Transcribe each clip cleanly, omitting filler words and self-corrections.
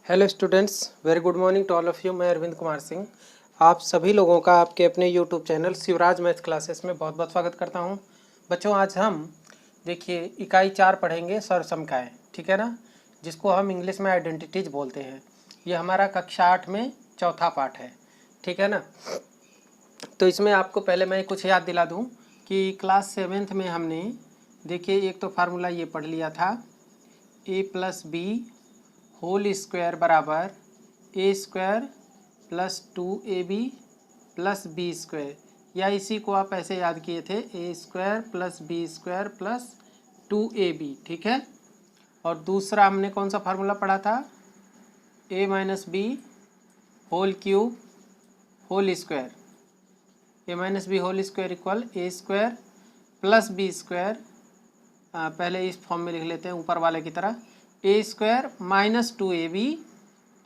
Hello students, very good morning to all of you. मैं अरविंद कुमार सिंह आप सभी लोगों का आपके अपने YouTube channel Shivraj math classes में बहुत बहुत स्वागत करता हूं। बच्चों, आज हम देखिए इकाई 4 पढ़ेंगे, सरसंख्याएँ, ठीक है ना, जिसको हम इंग्लिश में आइडेंटिटीज बोलते हैं। ये हमारा कक्षा 8 में चौथा पाठ है, ठीक है ना। तो इसमें आपको पहले मैं कुछ याद दिला दूँ कि क्लास 7th में हमने देखिए एक तो फार्मूला ये पढ़ लिया था, a+b होल स्क्वायर बराबर A square plus 2ab plus B square, या इसी को आप ऐसे याद किए थे, A square plus B square plus 2ab, ठीक है। और दूसरा हमने कौन सा फार्मूला पढ़ा था, a minus b whole cube whole square, a minus b whole square equal a square plus B square, पहले इस फॉर्म में लिख लेते हैं ऊपर वाले की तरह, ए स्क्वायर माइनस 2ab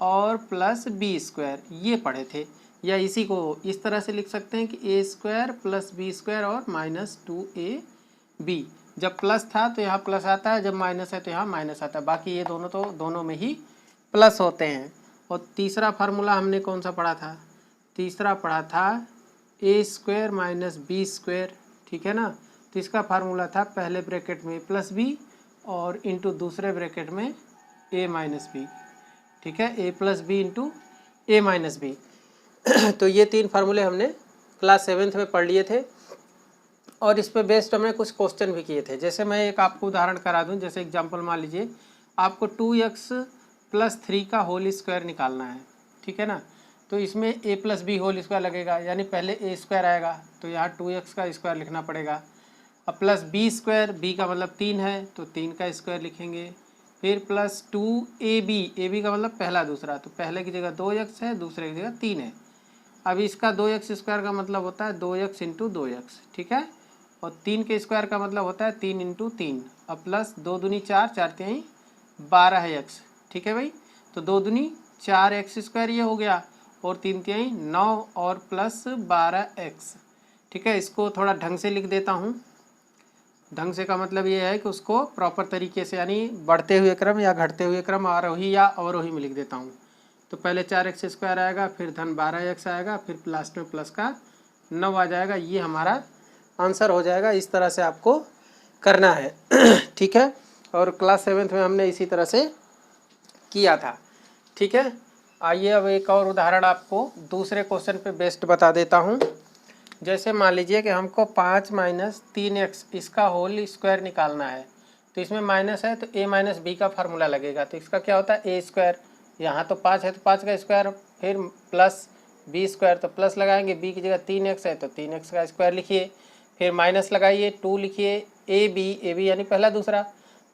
और प्लस बी स्क्वायर, ये पढ़े थे। या इसी को इस तरह से लिख सकते हैं कि ए स्क्वायर प्लस बी स्क्वायर और माइनस 2ab। जब प्लस था तो यहाँ प्लस आता है, जब माइनस है तो यहाँ माइनस आता है, बाकी ये दोनों तो दोनों में ही प्लस होते हैं। और तीसरा फार्मूला हमने कौन सा पढ़ा था, तीसरा पढ़ा था ए स्क्वायर माइनस बी स्क्वायर, ठीक है ना। तो इसका फार्मूला था पहले ब्रैकेट में प्लस बी और इंटू दूसरे ब्रैकेट में ए माइनस बी, ठीक है, ए प्लस बी इंटू ए माइनस बी। तो ये तीन फार्मूले हमने क्लास 7th में पढ़ लिए थे और इस पे बेस्ड हमने कुछ क्वेश्चन भी किए थे। जैसे मैं एक आपको उदाहरण करा दूं, जैसे एग्जांपल मान लीजिए आपको 2x प्लस 3 का होल स्क्वायर निकालना है, ठीक है ना। तो इसमें a plus B whole square लगेगा, यानी पहले a स्क्वायर आएगा तो यहाँ 2x का स्क्वायर लिखना पड़ेगा। अब प्लस बी स्क्वायर, बी का मतलब 3 है तो 3 का स्क्वायर लिखेंगे। फिर प्लस 2ab, ab का मतलब पहला दूसरा, तो पहले की जगह 2x है, दूसरे की जगह 3 है। अब इसका 2x स्क्वायर का मतलब होता है 2x इंटू 2x, ठीक है। और 3 के स्क्वायर का मतलब होता है 3 इंटू 3। अब प्लस 2 दूनी 4, 4 तिहाई 12x, ठीक है भाई। तो 2 दूनी 4x स्क्वायर ये हो गया, और 3 तिहाई 9 और प्लस 12x, ठीक है। इसको थोड़ा ढंग से लिख देता हूँ। ढंग से का मतलब ये है कि उसको प्रॉपर तरीके से, यानी बढ़ते हुए क्रम या घटते हुए क्रम, आरोही या अवरोही में लिख देता हूँ। तो पहले 4x स्क्वायर आएगा, फिर धन 12x आएगा, फिर लास्ट में प्लस का 9 आ जाएगा। ये हमारा आंसर हो जाएगा। इस तरह से आपको करना है ठीक है। और क्लास 7th में हमने इसी तरह से किया था, ठीक है। आइए अब एक और उदाहरण आपको दूसरे क्वेश्चन पे बेस्ड बता देता हूँ। जैसे मान लीजिए कि हमको 5 माइनस 3x इसका होल स्क्वायर निकालना है, तो इसमें माइनस है तो a माइनस बी का फार्मूला लगेगा। तो इसका क्या होता है, ए स्क्वायर, यहाँ तो 5 है तो 5 का स्क्वायर, फिर प्लस बी स्क्वायर, तो प्लस लगाएंगे, बी की जगह 3x है तो 3x का स्क्वायर लिखिए, फिर माइनस लगाइए, 2 लिखिए, ए बी यानी पहला दूसरा,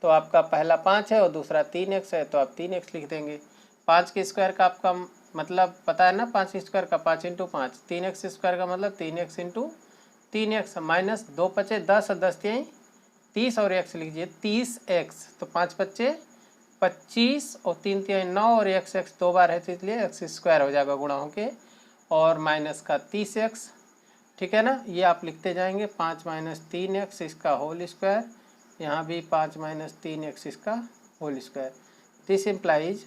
तो आपका पहला 5 है और दूसरा 3x है तो आप 3x लिख देंगे। 5 के स्क्वायर का आपका मतलब पता है ना, 5 स्क्वायर का 5 इंटू 5, 3x स्क्वायर का मतलब 3x इंटू 3x, माइनस 2 पचे 10 और 10 तिहाई 30 और x लीजिए 30x, तो 5 पच्चे 25 और 3 तिहाई 9 और x दो बार है तो इसलिए x स्क्वायर हो जाएगा गुणा होके, और माइनस का 30x, ठीक है ना। ये आप लिखते जाएंगे, 5 माइनस 3x इसका होल स्क्वायर, यहाँ भी 5 माइनस 3x इसका whole square. This implies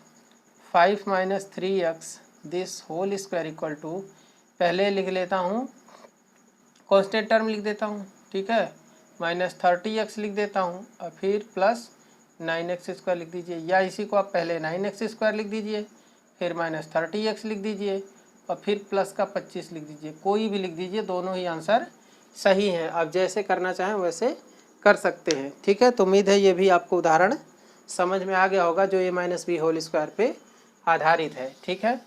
5 minus 3x this whole square equal to, पहले लिख लेता हूँ कॉन्स्टेंट टर्म लिख देता हूँ, ठीक है, माइनस 30x लिख देता हूँ, और फिर प्लस 9x स्क्वायर लिख दीजिए, या इसी को आप पहले 9x स्क्वायर लिख दीजिए, फिर माइनस 30x लिख दीजिए, और फिर प्लस का 25 लिख दीजिए। कोई भी लिख दीजिए, दोनों ही आंसर सही हैं। आप जैसे करना चाहें वैसे कर सकते हैं, ठीक है। तो उम्मीद है ये भी आपको उदाहरण समझ में आ गया होगा जो a minus b whole square पे आधारित है, ठीक है।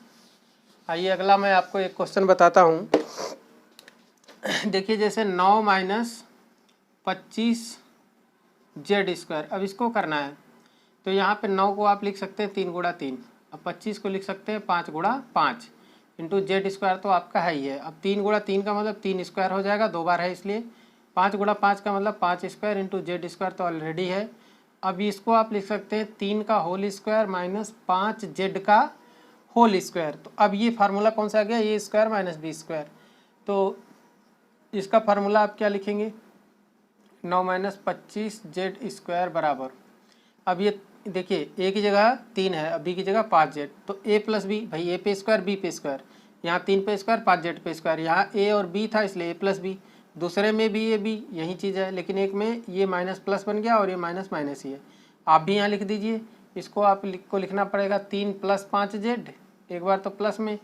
आइए अगला मैं आपको एक क्वेश्चन बताता हूँ। देखिए जैसे 9 माइनस 25 जेड स्क्वायर, अब इसको करना है तो यहाँ पे 9 को आप लिख सकते हैं 3 गुणा 3, अब 25 को लिख सकते हैं 5 गुणा 5 इंटू जेड स्क्वायर तो आपका है ही है। अब 3 गुणा 3 का मतलब 3 स्क्वायर हो जाएगा, दो बार है इसलिए। 5 गुणा 5 का मतलब 5 स्क्वायर इंटू जेड स्क्वायर तो ऑलरेडी है। अब इसको आप लिख सकते हैं 3 का होल स्क्वायर माइनस 5 जेड का होल स्क्वायर। तो अब ये फार्मूला कौन सा आ गया, ए स्क्वायर माइनस बी स्क्वायर। तो इसका फार्मूला आप क्या लिखेंगे, 9 माइनस 25 जेड स्क्वायर बराबर, अब ये देखिए ए की जगह 3 है, अब बी की जगह 5z, तो ए प्लस बी, भाई ए पे स्क्वायर बी पे स्क्वायर, यहाँ 3 पे स्क्वायर 5z पे स्क्वायर, यहाँ ए और बी था इसलिए ए प्लस बी, दूसरे में भी ए बी यही चीज़ है, लेकिन एक में ये माइनस प्लस बन गया और ये माइनस माइनस ही है। आप भी यहाँ लिख दीजिए, इसको आप को लिखना पड़ेगा 3 + 5z, एक बार तो प्लस में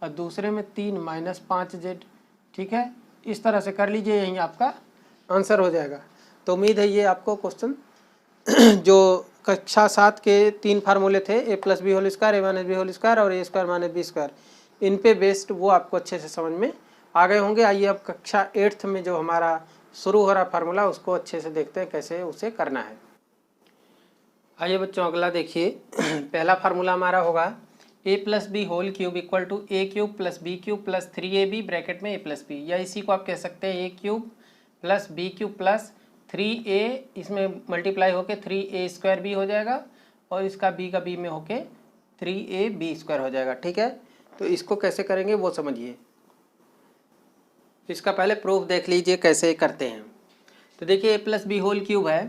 और दूसरे में 3 - 5z। ठीक है, इस तरह से कर लीजिए, यही आपका आंसर हो जाएगा। तो उम्मीद है ये आपको क्वेश्चन जो कक्षा 7 के 3 फार्मूले थे, a + b whole square, a - b whole square और a स्क्वायर - b स्क्वायर, इन पे बेस्ड वो आपको अच्छे से समझ में आ गए होंगे। आइए अब कक्षा 8th में जो हमारा शुरू हो रहा फार्मूला उसको अच्छे से देखते हैं कैसे उसे करना है। आइए बच्चों अगला देखिए पहला फार्मूला हमारा होगा a + b whole cube equal to a³ + b³ + 3ab bracket में a + b, या इसी को आप कह सकते हैं a³ + b³ + 3a, इसमें मल्टीप्लाई होके 3a² भी हो जाएगा और इसका b का b में होके 3ab² हो जाएगा। ठीक है, तो इसको कैसे करेंगे वो समझिए। इसका पहले प्रूफ देख लीजिए कैसे करते हैं। तो देखिए a + b होल क्यूब है,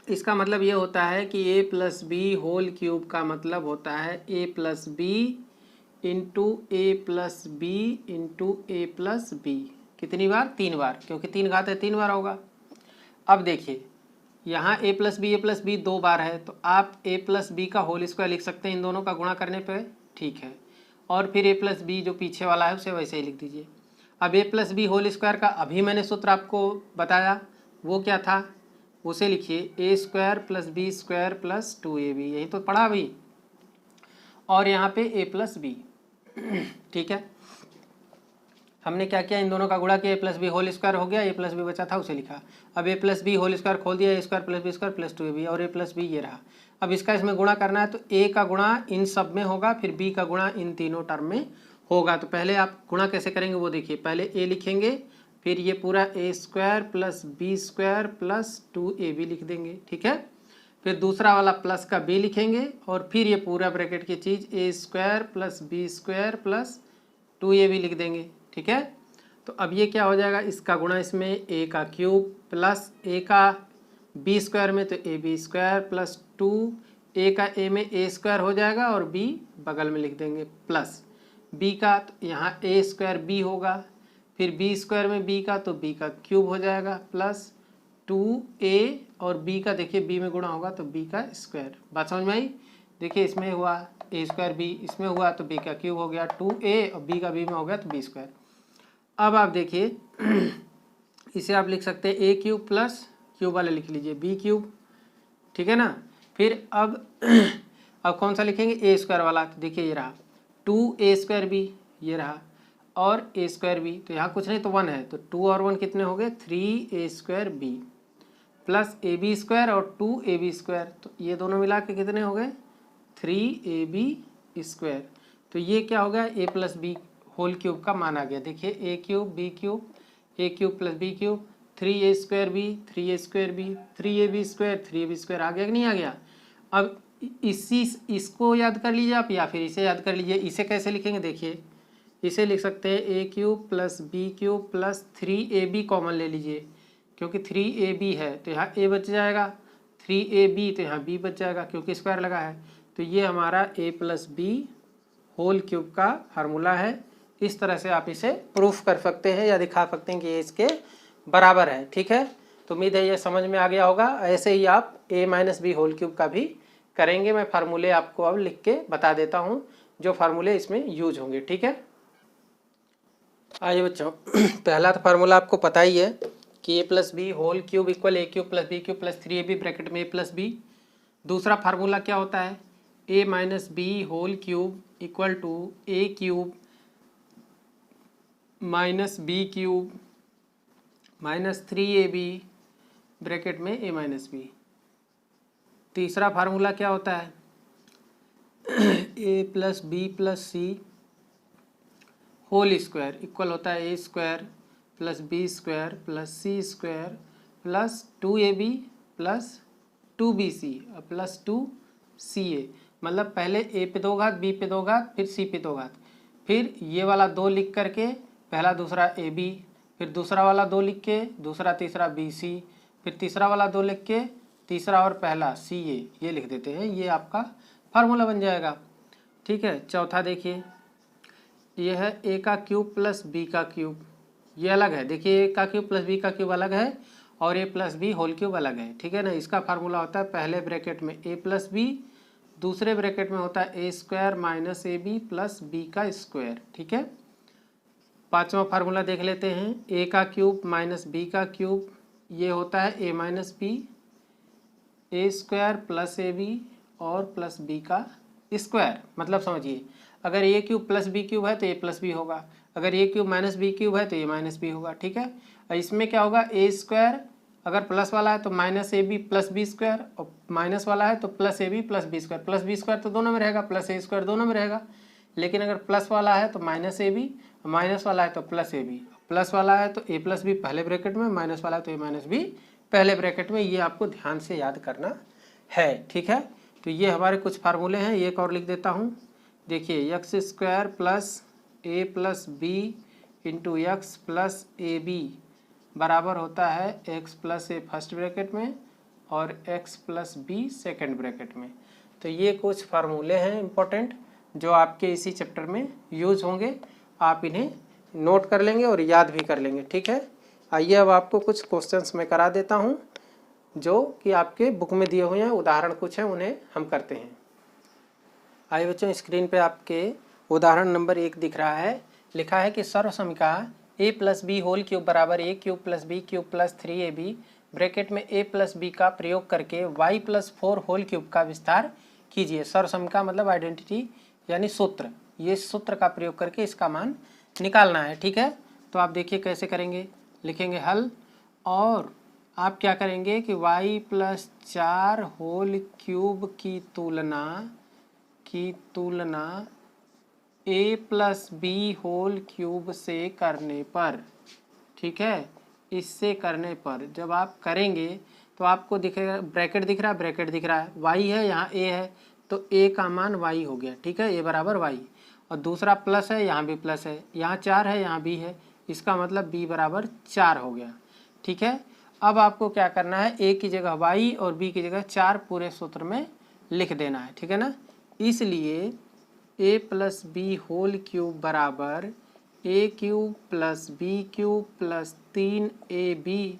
इसका मतलब ये होता है कि a + b होल क्यूब का मतलब होता है a + b into a + b into a + b। कितनी बार? 3 बार, क्योंकि 3 घात है 3 बार होगा। अब देखिए यहाँ a + b 2 बार है, तो आप a + b का होल स्क्वायर लिख सकते हैं इन दोनों का गुणा करने पे। ठीक है, और फिर a + b जो पीछे वाला है उसे वैसे ही लिख दीजिए। अब a + b होल स्क्वायर का अभी मैंने सूत्र आपको बताया, वो क्या था, उसे लिखिए a² + b² + 2ab, यही तो पढ़ा अभी, और यहाँ पे a + b। ठीक है, हमने क्या किया, इन दोनों का गुणा किया, a + b होल स्क्वायर हो गया, a + b बचा था उसे लिखा। अब a + b होल स्क्वायर खोल दिया, a² + b² + 2ab, और a + b ये रहा। अब इसका इसमें गुणा करना है, तो a का गुणा इन सब में होगा, फिर b का गुणा इन तीनों टर्म में होगा। तो पहले आप गुणा कैसे करेंगे वो देखिए, पहले a लिखेंगे, फिर ये पूरा a² + b² + 2ab लिख देंगे। ठीक है, फिर दूसरा वाला प्लस का b लिखेंगे, और फिर ये पूरा ब्रैकेट की चीज़ a² + b² + 2ab लिख देंगे। ठीक है, तो अब ये क्या हो जाएगा, इसका गुणा इसमें a का क्यूब प्लस a का b² में, तो ab² + 2 a का a में a² हो जाएगा और b बगल में लिख देंगे, प्लस b का, तो यहाँ a² b होगा, फिर b² में b का, तो b का क्यूब हो जाएगा, प्लस 2a और b का, देखिए b में गुणा होगा तो b का स्क्वायर। बात समझ में आई? देखिए इसमें हुआ a² b, इसमें हुआ तो b का क्यूब हो गया 2a, और b का b में हो गया तो b²। अब आप देखिए इसे आप लिख सकते हैं a³ प्लस क्यूब वाले लिख लीजिए b³। ठीक है ना, फिर अब कौन सा लिखेंगे, a² वाला, तो देखिए ये रहा 2a² b, ये रहा, और a² b, तो यहाँ कुछ नहीं तो 1 है, तो 2 और 1 कितने हो गए, 3a² b प्लस ab² और 2ab², तो ये दोनों मिला के कितने हो गए, 3ab²। तो ये क्या हो गया, a + b होल क्यूब का मान आ गया। देखिए a³ b³ a³ + b³ 3a² b 3a² b 3ab² 3ab² आ गया कि नहीं आ गया। अब इसको याद कर लीजिए आप, या फिर इसे याद कर लीजिए। इसे कैसे लिखेंगे, देखिए इसे लिख सकते हैं a³ + b³ + 3ab कॉमन ले लीजिए, क्योंकि 3ab है तो यहाँ a बच जाएगा, 3ab तो यहाँ b बच जाएगा क्योंकि स्क्वायर लगा है। तो ये हमारा a + b होल क्यूब का फार्मूला है। इस तरह से आप इसे प्रूफ कर सकते हैं या दिखा सकते हैं कि ये इसके बराबर है। ठीक है, तो उम्मीद है ये समझ में आ गया होगा। ऐसे ही आप a - b होल क्यूब का भी करेंगे। मैं फार्मूले आपको अब लिख के बता देता हूँ जो फार्मूले इसमें यूज होंगे। ठीक है, आइए बच्चों पहला तो फार्मूला आपको पता ही है कि a + b whole cube equal a³ + b³ + 3ab bracket में a + b। दूसरा फार्मूला क्या होता है, a - b whole cube equal to a³ - b³ - 3ab bracket में a - b। तीसरा फार्मूला क्या होता है, a + b + c whole square equal होता है a² + b² + c² + 2ab + 2bc + 2ca। मतलब पहले a पे 2 घात, b पे 2 घात, फिर c पे 2 घात, फिर ये वाला 2 लिख करके पहला दूसरा ab, फिर दूसरा वाला 2 लिख के दूसरा तीसरा bc, फिर तीसरा वाला 2 लिख के तीसरा और पहला CA ये लिख देते हैं, ये आपका फार्मूला बन जाएगा। ठीक है, चौथा देखिए, ये है a का क्यूब प्लस b का क्यूब, ये अलग है। देखिए a का क्यूब प्लस b का क्यूब अलग है और a plus B whole cube अलग है। ठीक है ना, इसका फार्मूला होता है पहले ब्रैकेट में a प्लस बी, दूसरे ब्रैकेट में होता है a square minus a b plus B का स्क्वायर। ठीक है, पांचवा फार्मूला देख लेते हैं, a का क्यूब माइनस b का क्यूब, ये होता है a minus b, a square plus a b और प्लस बी का स्क्वायर। मतलब समझिए, अगर a cube plus B cube है तो ए प्लस बी होगा, अगर a cube minus b cube है तो ए माइनस बी होगा। ठीक है, और इसमें क्या होगा, ए स्क्वायर अगर प्लस वाला है तो minus a b plus B square, और माइनस वाला है तो plus a b plus B square. Plus B square तो दोनों में रहेगा, प्लस ए स्क्वायर दोनों में रहेगा, लेकिन अगर प्लस वाला है तो माइनस ए बी, माइनस वाला है तो प्लस ए बी, प्लस वाला है तो ए प्लस बी पहले ब्रैकेट में, माइनस वाला है तो ए माइनस बी पहले ब्रैकेट में। ये आपको ध्यान से याद करना है। ठीक है, तो ये हमारे कुछ फार्मूले हैं, एक और लिख देता हूँ। देखिए x square plus a plus b into x plus a b बराबर होता है x plus a first bracket में और x plus b second bracket में। तो ये कुछ फार्मूले हैं इम्पोर्टेंट जो आपके इसी चैप्टर में यूज होंगे, आप इन्हें नोट कर लेंगे और याद भी कर लेंगे। ठीक है, आइए अब आपको कुछ क्वेश्चंस मैं करा देता हूँ जो कि आपके बुक में दिए हुए हैं, उदाहरण कुछ हैं उन्हें हम करते हैं। आइए बच्चों, स्क्रीन पे आपके उदाहरण नंबर 1 दिख रहा है, लिखा है कि सर्वसमीका a plus B whole cube बराबर A cube plus B cube plus 3ab bracket में a प्लस बी का प्रयोग करके y प्लस 4 होल क्यूब का विस्तार कीजिए। सर्वसमीका मतलब आइडेंटिटी यानी सूत्र, ये सूत्र का प्रयोग करके इसका मान निकालना है। ठीक है, तो आप देखिए कैसे करेंगे, लिखेंगे हल और आप क्या करेंगे कि y प्लस 4 होल क्यूब की तुलना a plus B whole cube से करने पर, ठीक है, इससे करने पर जब आप करेंगे तो आपको दिखेगा ब्रैकेट दिख रहा है, ब्रैकेट दिख रहा है, y है यहाँ a है तो a का मान y हो गया। ठीक है, a बराबर y, और दूसरा प्लस है, यहाँ भी प्लस है, यहाँ 4 है, यहाँ b है, इसका मतलब b बराबर 4 हो गया। ठीक है, अब आपको क्या करना है, a की जगह y और b की जगह 4 पूरे सूत्र में लिख देना है। ठीक है ना, इसलिए a plus B whole cube बराबर A cube plus B cube plus 3ab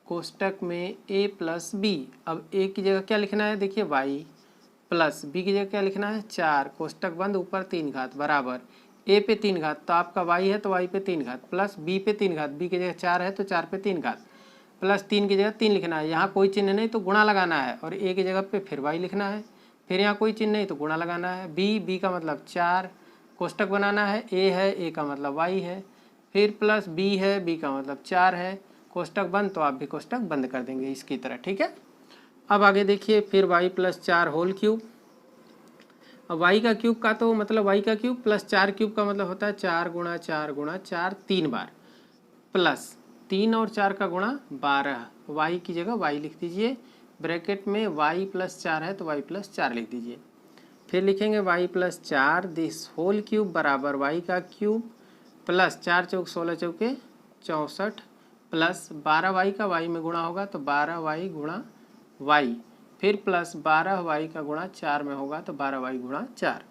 कोष्टक में a प्लस बी। अब a की जगह क्या लिखना है, देखिए y प्लस b की जगह क्या लिखना है 4 कोष्टक बंद ऊपर 3 घात बराबर a पे 3 घात, तो आपका y है तो y पे 3 घात प्लस b पे 3 घात, b की जगह 4 है तो 4 पे 3 घात प्लस 3 की जगह 3 लिखना है, यहाँ कोई चिन्ह नहीं तो गुणा लगाना है, और a की जगह पे फिर y लिखना है, फिर यहाँ कोई चिन्ह नहीं तो गुणा लगाना है। b का मतलब 4 कोष्टक बनाना है, a है, a का मतलब y है, फिर प्लस b है, b का मतलब 4 है, कोष्टक बंद, तो आप भी कोष्टक बंद कर देंगे इसकी तरह। ठीक है, अब आगे देखिए, फिर y प्लस 4 होल क्यूब। अब y का क्यूब का तो मतलब y का क्यूब प्लस 4 क्यूब का मतलब होता है 4 गुणा 4 गुणा 4 3 बार, प्लस 3 और 4 का गुणा 12, y की जगह y लिख दीजिए, ब्रैकेट में y प्लस 4 है तो y प्लस 4 लिख दीजिए, फिर लिखेंगे y plus 4 this whole cube बराबर y का क्यूब प्लस 4 चौक 16 चौके 64 प्लस 12y का y में गुणा होगा तो 12y गुणा y, फिर प्लस 12y का गुणा 4 में होगा तो 12y गुणा 4।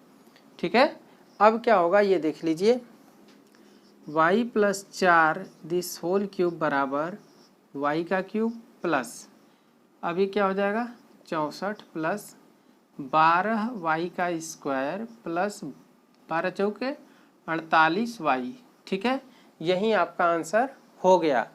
ठीक है, अब क्या होगा ये देख लीजिए, y plus 4 this whole cube बराबर y का क्यूब प्लस, अभी क्या हो जाएगा 64 प्लस 12y का स्क्वायर प्लस 12 चौके 48y। ठीक है, यही आपका आंसर हो गया।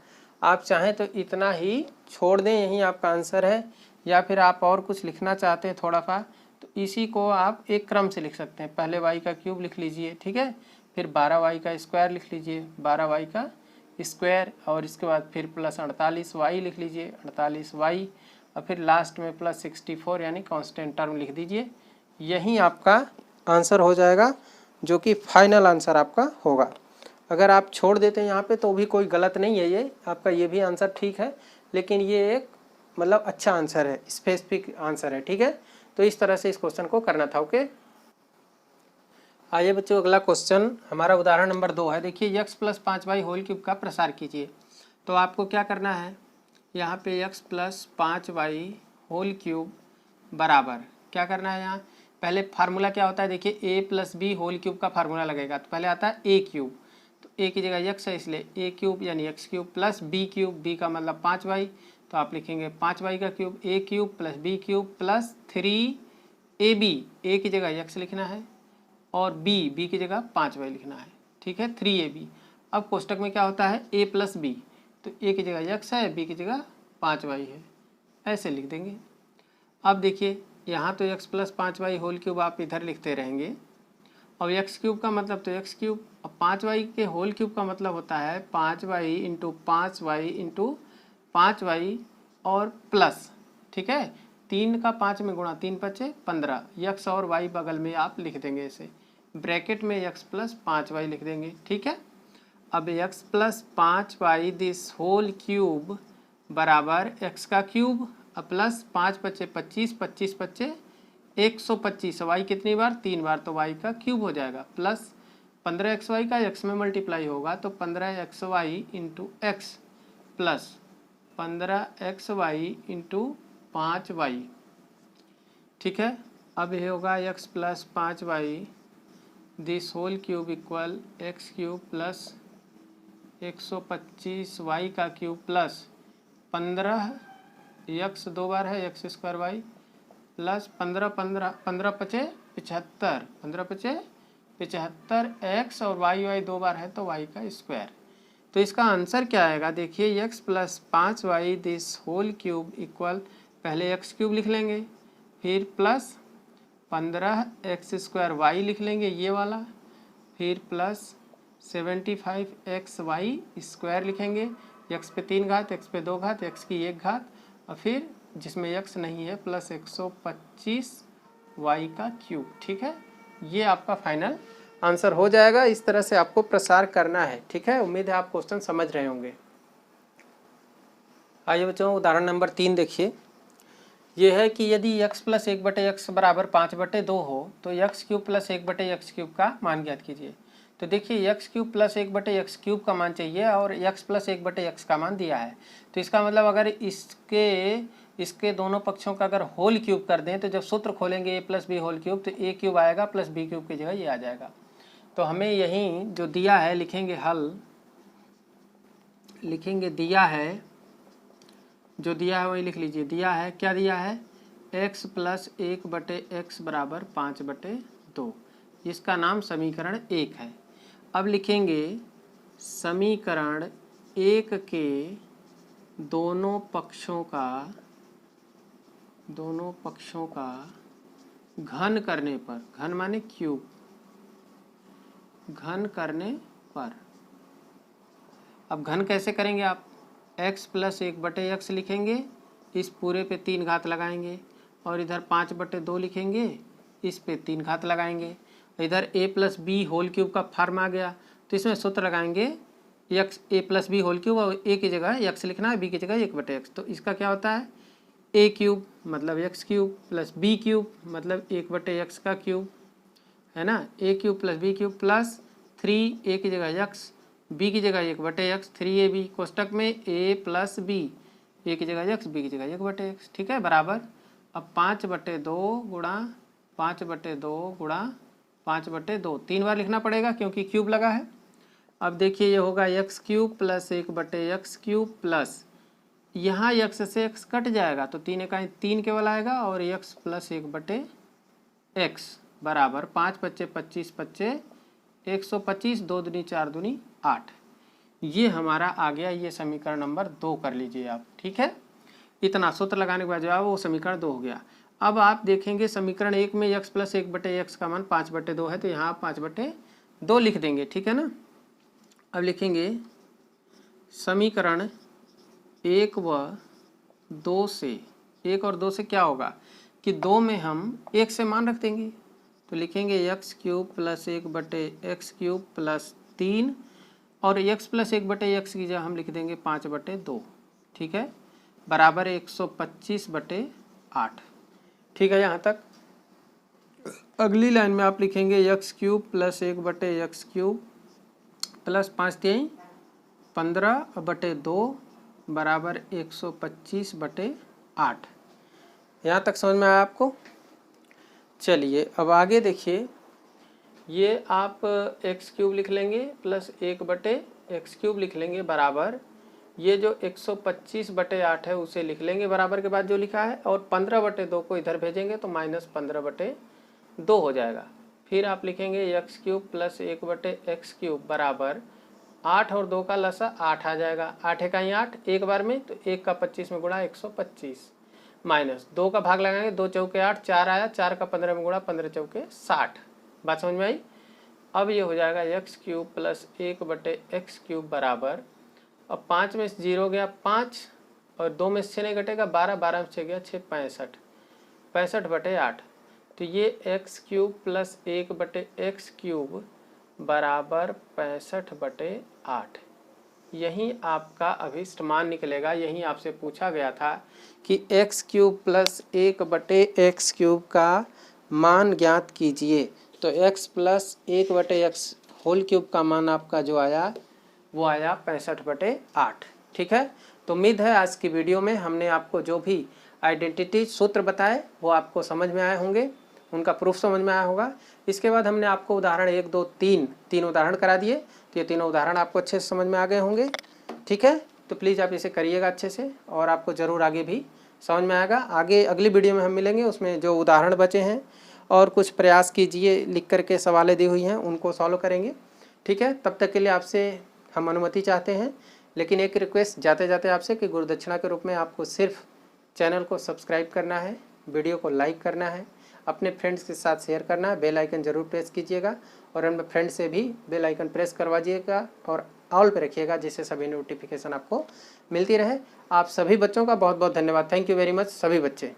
आप चाहें तो इतना ही छोड़ दें, यही आपका आंसर है, या फिर आप और कुछ लिखना चाहते हैं थोड़ा सा तो इसी को आप एक क्रम से लिख सकते हैं। पहले y का क्यूब लिख लीजिए, ठीक है, फिर 12y का स्क्वायर लिख लीजिए, 12y का स्क्वायर, और इसके बाद फिर प्लस 48y लिख लीजिए, 48y, और फिर लास्ट में प्लस 64 यानी कांस्टेंट टर्म लिख दीजिए। यही आपका आंसर हो जाएगा जो कि फाइनल आंसर आपका होगा। अगर आप छोड़ देते हैं यहाँ पे तो भी कोई गलत नहीं है, ये आपका ये भी आंसर ठीक है, लेकिन ये एक मतलब अच्छा आंसर है, स्पेसिफिक आंसर है। ठीक है, तो इस तरह से इस क्वेश्चन को करना था। ओके, आइए बच्चों, अगला क्वेश्चन हमारा उदाहरण नंबर 2 है। देखिए x plus 5y whole cube का प्रसार कीजिए। तो आपको क्या करना है, यहाँ पे x plus 5y whole cube बराबर, क्या करना है यहाँ, पहले फार्मूला क्या होता है देखिए, ए प्लस बी होल क्यूब का फार्मूला लगेगा। तो पहले आता है ए क्यूब, तो ए की जगह एक्स है इसलिए ए क्यूब यानी X cube plus B cube, B का मतलब 5y, तो आप लिखेंगे 5y का cube, A cube plus B cube plus 3ab, A की जगह एक्स लिखना है और बी की जगह 5y लिखना है, ठीक है 3ab। अब कोष्टक में क्या होता है a प्लस बी, तो a की जगह x है, b की जगह 5y है, ऐसे लिख देंगे। अब देखिए यहाँ तो x plus 5y whole cube आप इधर लिखते रहेंगे, और x क्यूब का मतलब तो x क्यूब, अब 5y के होल क्यूब का मतलब होता है 5y into 5y into 5y और प्लस, ठीक है 3 का 5 में गुणा, 3 पचे 15, x और y बगल में आप लिख देंगे ऐसे, ब्रैकेट में x प्लस 5y लिख देंगे, ठीक है। अब x plus 5y this whole cube बराबर x का क्यूब प्लस 5 पचे 25, 25 पचे 125, y कितनी बार, 3 बार, तो y का क्यूब हो जाएगा, प्लस 15xy का x में मल्टीप्लाई होगा तो 15xy into x plus 15xy into 5y, ठीक है। अब ये होगा x plus 5y this whole cube equal x cube plus 125y का क्यूब प्लस 15 x 2 बार है x स्क्वायर y प्लस 15 पचे 75, 15 पचे 75 x और y 2 बार है तो y का स्क्वायर। तो इसका आंसर क्या आएगा देखिए, x plus 5y this whole cube equal, पहले x क्यूब लिख लेंगे, फिर प्लस 15x स्क्वायर y लिख लेंगे ये वाला, फिर प्लस 75xy स्क्वायर लिखेंगे, x पे 3 घात, x पे 2 घात, x की 1 घात, और फिर जिसमें x नहीं है प्लस 125y का क्यूब, ठीक है। ये आपका फाइनल आंसर हो जाएगा। इस तरह से आपको प्रसार करना है, ठीक है। उम्मीद है आप क्वेश्चन समझ रहे होंगे। आइए बच्चों उदाहरण नंबर 3 देखिए, ये है कि यदि x प्लस 1/x बराबर 5/2 हो तो x cube plus 1/x cube का मान ज्ञात कीजिए। तो देखिए x cube plus 1/x cube का मान चाहिए और x प्लस 1/x का मान दिया है, तो इसका मतलब अगर इसके दोनों पक्षों का अगर होल क्यूब कर दें तो जब सूत्र खोलेंगे a plus B whole cube तो a क्यूब आएगा प्लस बी क्यूब की जगह ये आ जाएगा। तो हमें यहीं जो दिया है लिखेंगे, हल लिखेंगे, दिया है जो दिया है वही लिख लीजिए। दिया है, क्या दिया है, x प्लस 1/x बराबर 5/2, इसका नाम समीकरण 1 है। अब लिखेंगे समीकरण 1 के दोनों पक्षों का घन करने पर, घन माने क्यूब, घन करने पर, अब घन कैसे करेंगे आप, x प्लस 1/x लिखेंगे, इस पूरे पे 3 घात लगाएंगे, और इधर 5/2 लिखेंगे, इस पे 3 घात लगाएंगे, इधर a plus B whole cube का फॉर्म आ गया, तो इसमें सूत्र लगाएंगे x a plus B whole cube, और a की जगह x लिखना है, b की जगह 1/x, तो इसका क्या होता है a क्यूब मतलब x cube plus b cube मतलब 1/x का क्यूब, है ना, a cube plus b cube plus 3 a की जगह x, b की जगह 1/x, 3ab, कोष्टक में a प्लस b, a की जगह x, b की जगह 1/x, ठीक है, बराबर। अब 5/2 गुणा 5/2 गुणा 5/2, 3 बार लिखना पड़ेगा क्योंकि क्यूब लगा है। अब देखिए ये होगा x cube plus 1/x cube plus, यहाँ x से x कट जाएगा तो 3 इकाई 3 केवल आएगा, और x प्लस 1/x बराबर 5 पच्चे 25 पच्चे 125, 2 दूनी 4 दूनी 8, ये हमारा आ गया, ये समीकरण नंबर 2 कर लीजिए आप, ठीक है। इतना सूत्र लगाने के बाद जवाब वो समीकरण 2 हो गया। अब आप देखेंगे समीकरण 1 में x प्लस 1/x का मान 5/2 है, तो यहाँ आप 5/2 लिख देंगे, ठीक है ना। अब लिखेंगे समीकरण 1 व 2 से, 1 और 2 से क्या होगा कि 2 में हम 1 से मान रख देंगे, तो लिखेंगे x cube plus 1/x cube plus 3, और x प्लस 1/x की जगह हम लिख देंगे 5/2, ठीक है, बराबर 125/8, ठीक है यहाँ तक। अगली लाइन में आप लिखेंगे x cube plus 1/x cube plus 5×3 15/2 बराबर 125/8, यहाँ तक समझ में आया आपको? चलिए अब आगे देखिए, ये आप x³ लिख लेंगे प्लस 1/x³ लिख लेंगे बराबर ये जो 125/8 है उसे लिख लेंगे बराबर के बाद जो लिखा है, और 15/2 को इधर भेजेंगे तो -15/2 हो जाएगा। फिर आप लिखेंगे x³ प्लस 1/x³ बराबर 8 और 2 का लसा 8 आ जाएगा। 8 का ही 8 एक बार में, तो 1 का 25 में गुणा 125 माइनस 2 का भाग लगाएंगे, 2 चौके 8 4 आया, 4 का 15 में गुणा 15 चौके 60। बात समझ में आई? अब ये हो जाएगा x³ प्लस 1/x³ बराबर, अब 5 में से 0 गया 5 और 2 में से 6 नहीं घटेगा 12, 12 में 6 गया 6 65, 65/8। तो ये x³ प्लस 1/x³ बराबर 65/8। यही आपका अभिष्ट मान निकलेगा। यही आपसे पूछा गया था कि x³ प्लस 1/x³ का मान ज्ञात कीजिए। तो x plus 1/x whole cube का मान आपका जो आया वो आया 65/8। ठीक है, तो उम्मीद है आज की वीडियो में हमने आपको जो भी आइडेंटिटी सूत्र बताए वो आपको समझ में आए होंगे, उनका प्रूफ समझ में आया होगा। इसके बाद हमने आपको उदाहरण 1 2 3 उदाहरण करा दिए, तो ये तीनों उदाहरण आपको अच्छे से समझ में आ गए होंगे। ठीक है, तो प्लीज़ आप इसे करिएगा अच्छे से, और आपको ज़रूर आगे भी समझ में आएगा। आगे अगली वीडियो में हम मिलेंगे, उसमें जो उदाहरण बचे हैं और कुछ प्रयास कीजिए, लिख करके सवालें दी हुई हैं उनको सॉल्व करेंगे। ठीक है, तब तक के लिए आपसे हम अनुमति चाहते हैं, लेकिन एक रिक्वेस्ट जाते जाते आपसे कि गुरुदक्षिणा के रूप में आपको सिर्फ चैनल को सब्सक्राइब करना है, वीडियो को लाइक करना है, अपने फ्रेंड्स के साथ शेयर करना है, बेल आइकन ज़रूर प्रेस कीजिएगा और अपने फ्रेंड से भी बेल आइकन प्रेस करवाइएगा और ऑल पे रखिएगा, जिससे सभी नोटिफिकेशन आपको मिलती रहे। आप सभी बच्चों का बहुत बहुत धन्यवाद। थैंक यू वेरी मच सभी बच्चे।